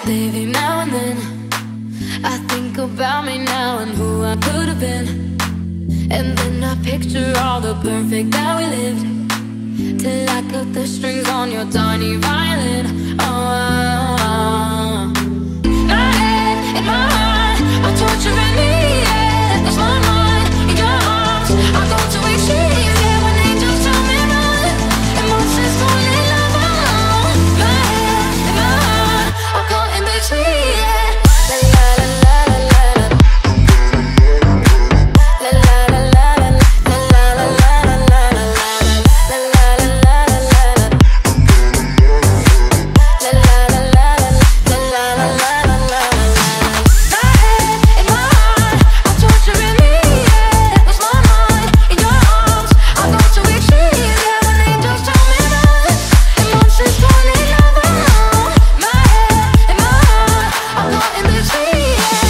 Maybe now and then I think about me now and who I could have been. And then I picture all the perfect that we lived, till I cut the strings on your tiny violin. Oh, my head in my heart are torturing me, yeah. It's my mind in your arms, I go to extremes, yeah. When angels tell me run, emotions fall in love alone. My head in my heart are caught in between, yeah. La la la la la la. La la la la la. La la la la la la. La la la la la la. La la la la la. La la la la la. My head in my heart are torturing me, yeah. It's my mind in your arms, I go to extremes, yeah. When angels tell me run, emotions fall in love alone. My head in my heart are caught in between, yeah.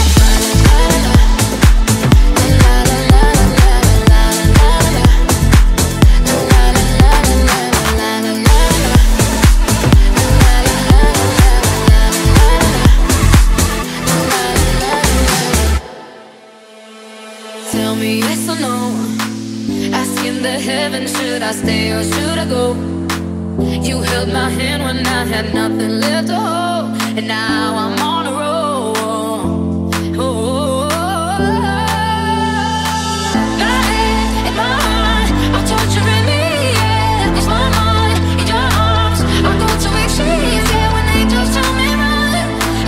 Tell me yes or no, asking the heavens, should I stay or should I go? You held my hand when I had nothing left to hold, and now I'm on a roll. Oh, my head and my heart are torturing me, yeah. It's my mind in your arms, I go to extremes, yeah. When angels tell me run,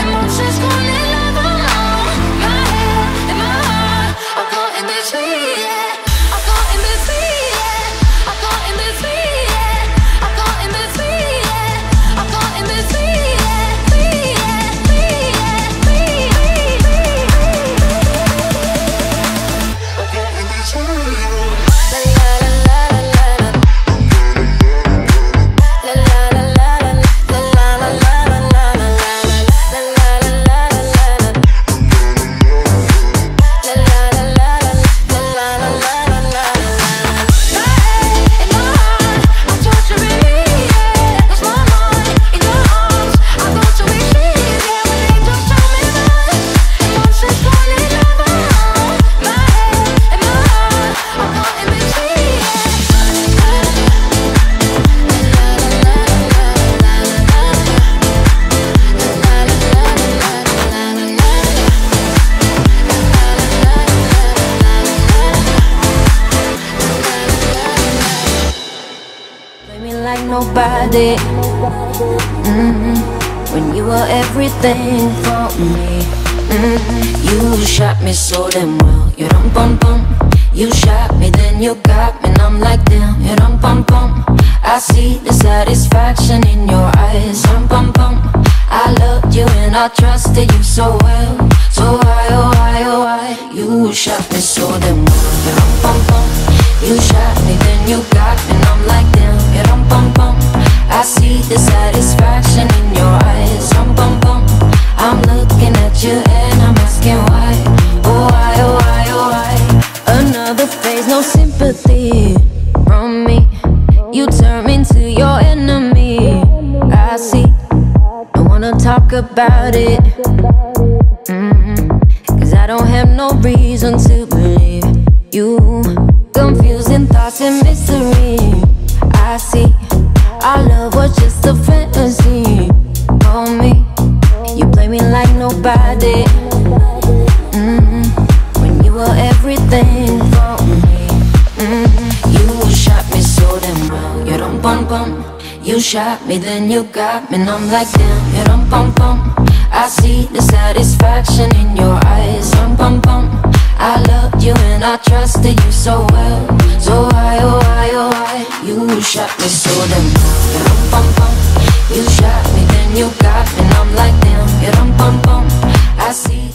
emotions fall in love alone. My head and my heart are caught in between, yeah. I'm caught in between, yeah. I'm caught in between, yeah. I'm caught in between, yeah. I'm caught in between, La la la la la la. La la la la la. La la la la la la. La la la la la la. La la la la la. La la la la la. My head in my heart are torturing me, yeah. It's my mind in your arms, I go to extremes, yeah. When angels tell me run, emotions fall in love alone. My head in my heart are caught in between, yeah. Play me like nobody. When you were everything for me. You shot me so damn well. You dum bum bum. You shot me, then you got me, and I'm like damn. You dum bum bum. I see the satisfaction in your eyes. Dum bum bum. I loved you and I trusted you so well. So why, oh why, oh why? You shot me so damn well. You dum bum bum. You shot me, then you got me, and I'm like damn. You dum bum bum. I see the satisfaction in your eyes. Dum bum bum. I'm looking at you and I'm asking why. Oh why, oh why, oh why? Another phase, no sympathy from me. You turn me into your enemy. I see, don't wanna talk about it. Cause I don't have no reason to believe you. Confusing thoughts and mystery. I see, our love was just a fantasy. For me, you play me like nobody. When you were everything for me. You shot me so damn well. You dum bum bum. You shot me, then you got me, and I'm like damn. You dum bum bum. I see the satisfaction in your eyes. Dum bum bum. I loved you and I trusted you so well. So why, oh why, oh why? You shot me so damn well. You dum bum bum. You shot me, then you got me, and I'm like damn. You dum bum bum. I see